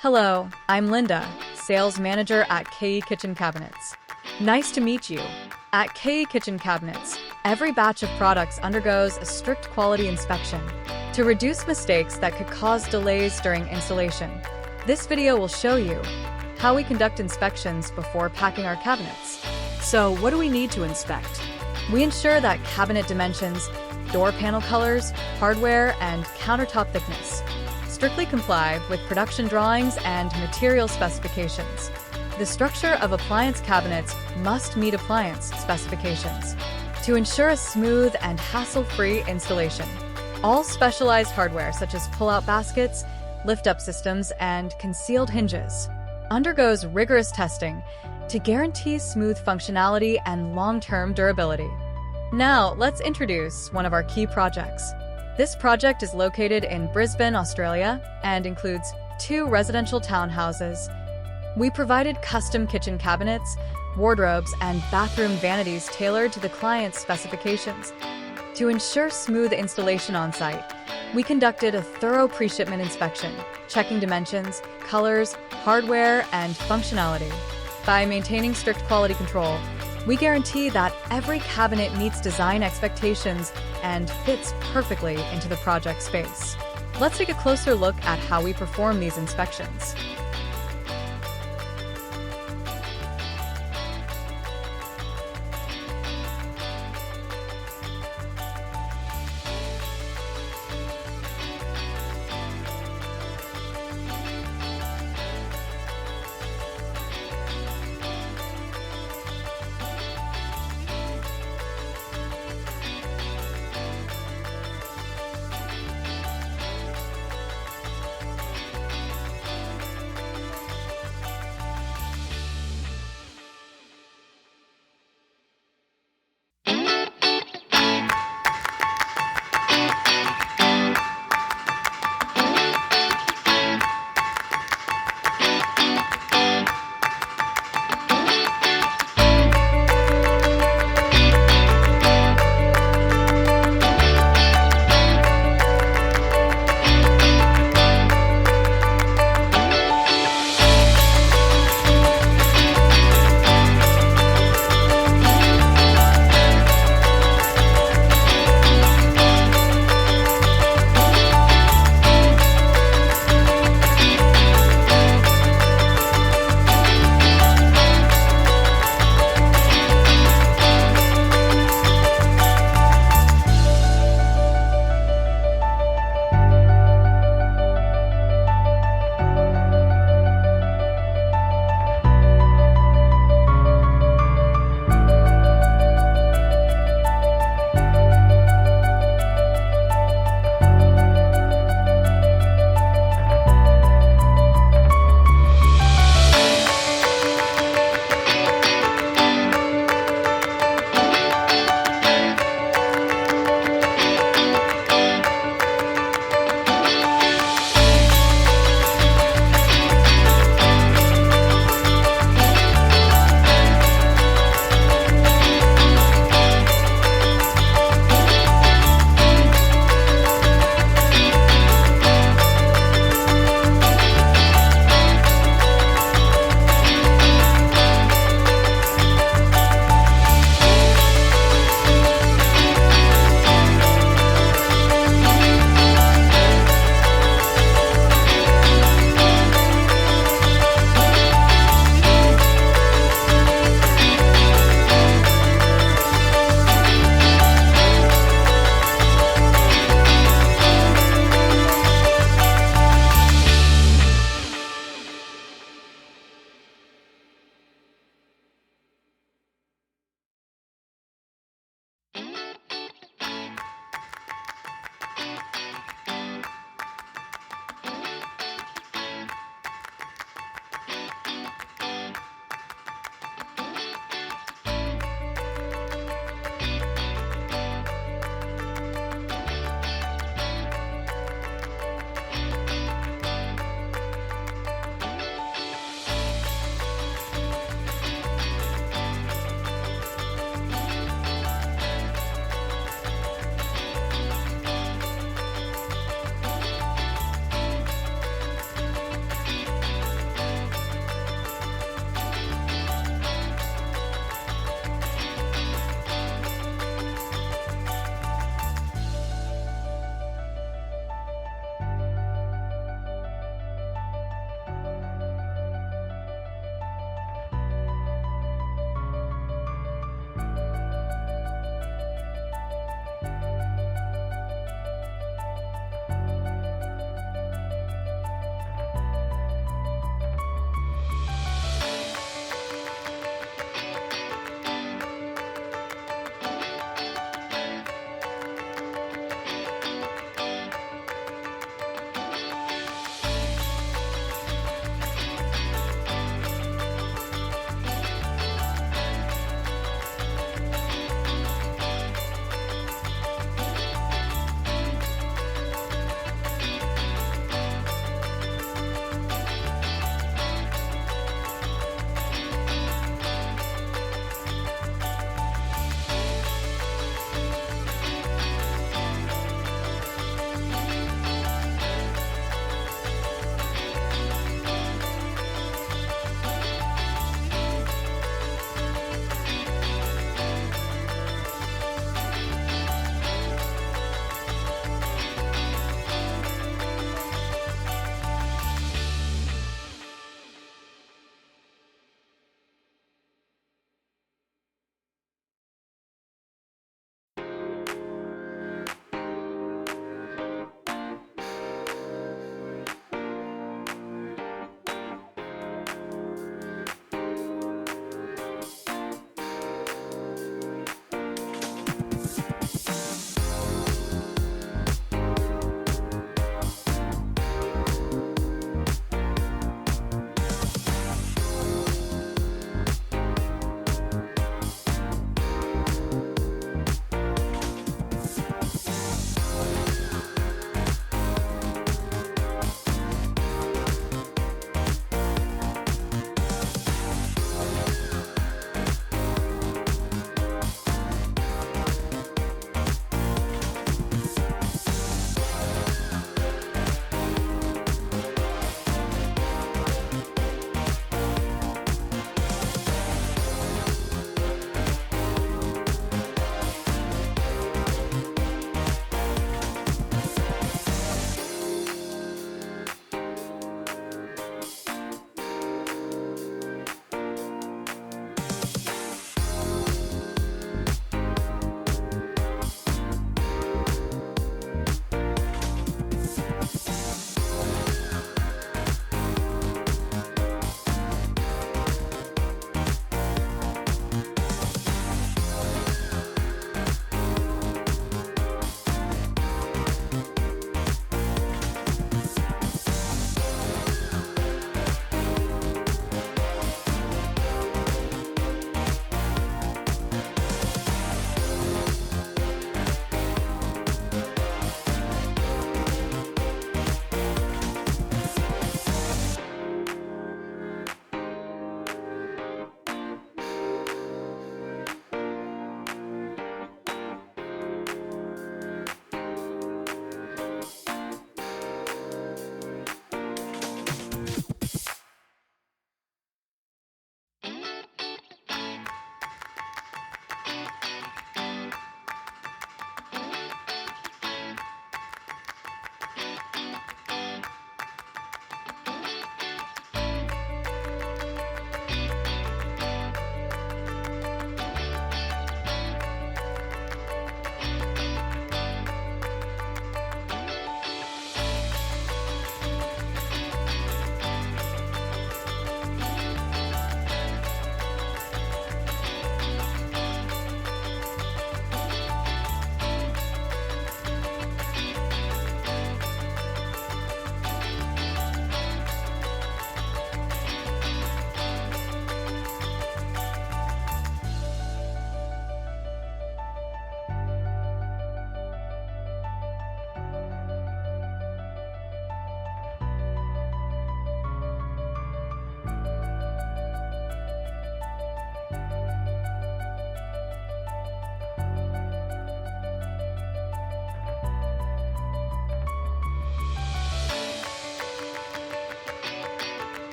Hello, I'm Linda, Sales Manager at KE Kitchen Cabinets. Nice to meet you. At KE Kitchen Cabinets, every batch of products undergoes a strict quality inspection to reduce mistakes that could cause delays during installation. This video will show you how we conduct inspections before packing our cabinets. So, what do we need to inspect? We ensure that cabinet dimensions, door panel colors, hardware, and countertop thickness strictly comply with production drawings and material specifications. The structure of appliance cabinets must meet appliance specifications to ensure a smooth and hassle-free installation. All specialized hardware such as pull-out baskets, lift-up systems, and concealed hinges undergoes rigorous testing to guarantee smooth functionality and long-term durability. Now, let's introduce one of our key projects. This project is located in Brisbane, Australia, and includes 2 residential townhouses. We provided custom kitchen cabinets, wardrobes, and bathroom vanities tailored to the client's specifications. To ensure smooth installation on site, we conducted a thorough pre-shipment inspection, checking dimensions, colors, hardware, and functionality. By maintaining strict quality control, we guarantee that every cabinet meets design expectations and fits perfectly into the project space. Let's take a closer look at how we perform these inspections.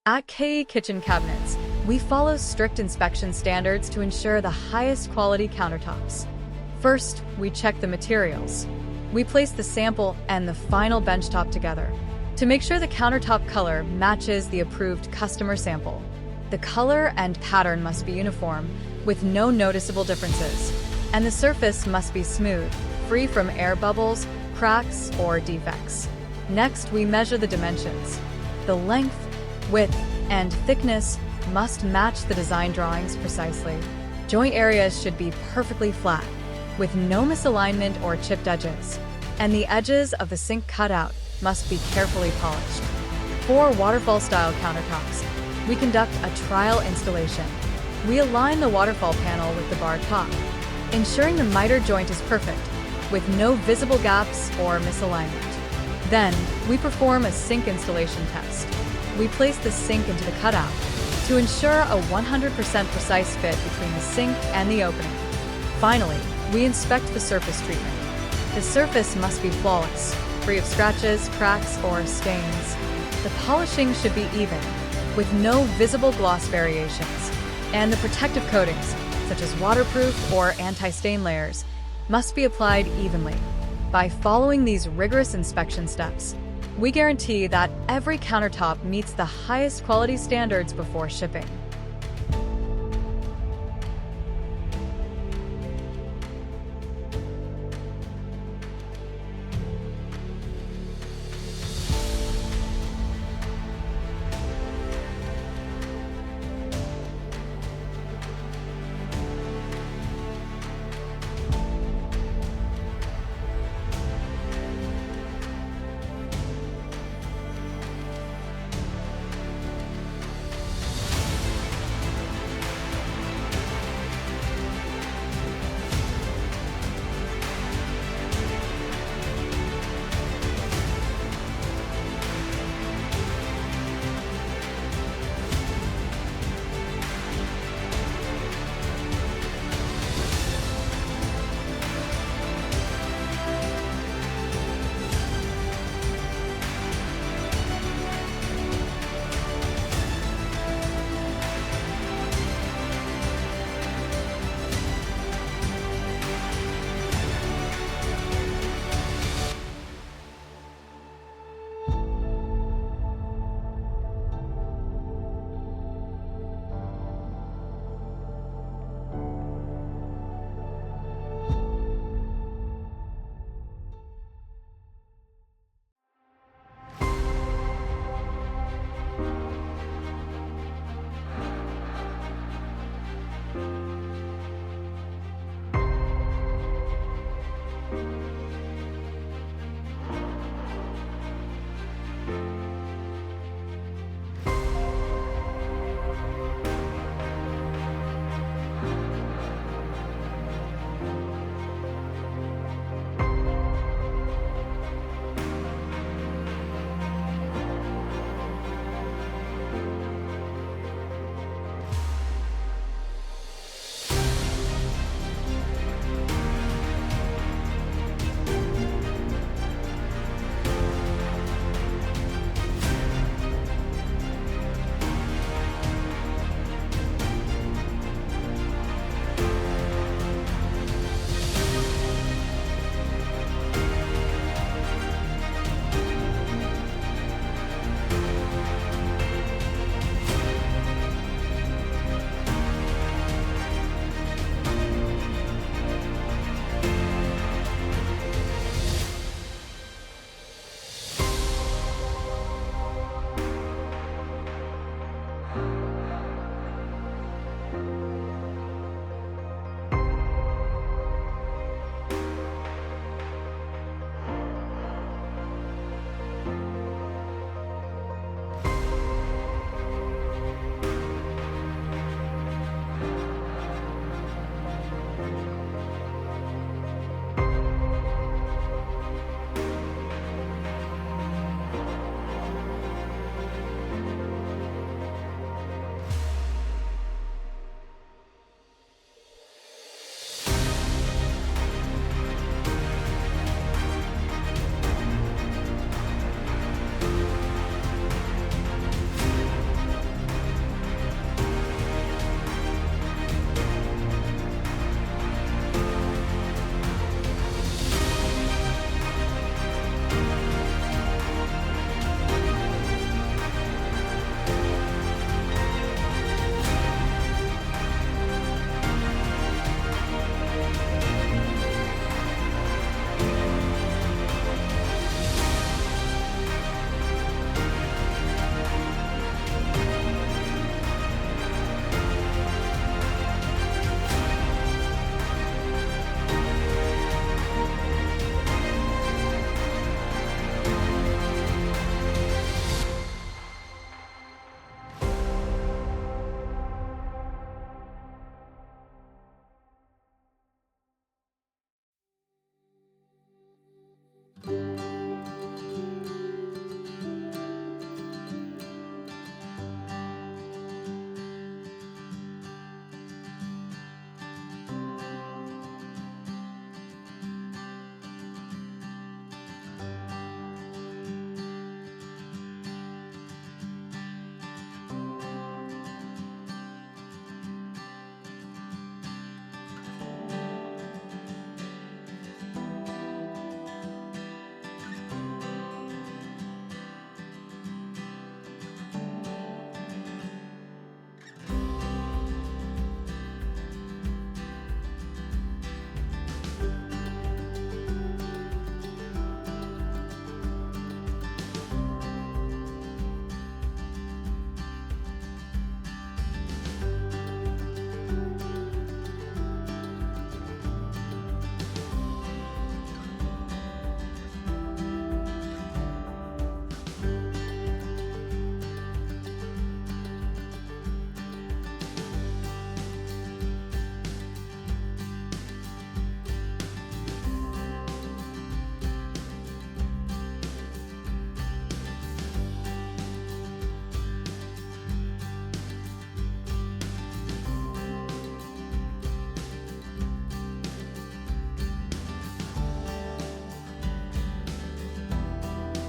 At KE Kitchen Cabinets, we follow strict inspection standards to ensure the highest quality countertops. First, we check the materials. We place the sample and the final benchtop together to make sure the countertop color matches the approved customer sample. The color and pattern must be uniform, with no noticeable differences, and the surface must be smooth, free from air bubbles, cracks, or defects. Next, we measure the dimensions. The length, width, and thickness must match the design drawings precisely. Joint areas should be perfectly flat, with no misalignment or chipped edges, and the edges of the sink cutout must be carefully polished. For waterfall-style countertops, we conduct a trial installation. We align the waterfall panel with the bar top, ensuring the mitre joint is perfect, with no visible gaps or misalignment. Then, we perform a sink installation test. We place the sink into the cutout to ensure a 100% precise fit between the sink and the opening. Finally, we inspect the surface treatment. The surface must be flawless, free of scratches, cracks, or stains. The polishing should be even, with no visible gloss variations, and the protective coatings, such as waterproof or anti-stain layers, must be applied evenly. By following these rigorous inspection steps, we guarantee that every countertop meets the highest quality standards before shipping.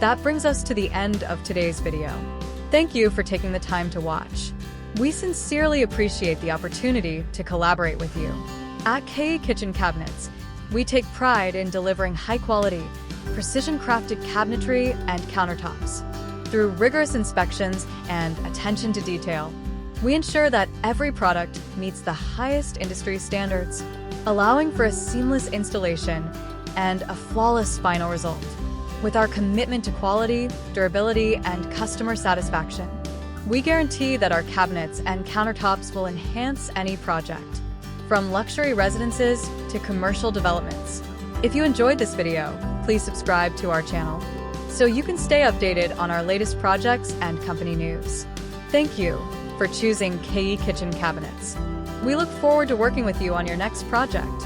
That brings us to the end of today's video. Thank you for taking the time to watch. We sincerely appreciate the opportunity to collaborate with you. At KE Kitchen Cabinets, we take pride in delivering high-quality, precision-crafted cabinetry and countertops. Through rigorous inspections and attention to detail, we ensure that every product meets the highest industry standards, allowing for a seamless installation and a flawless final result. With our commitment to quality, durability, and customer satisfaction, we guarantee that our cabinets and countertops will enhance any project, from luxury residences to commercial developments. If you enjoyed this video, please subscribe to our channel so you can stay updated on our latest projects and company news. Thank you for choosing KE Kitchen Cabinets. We look forward to working with you on your next project.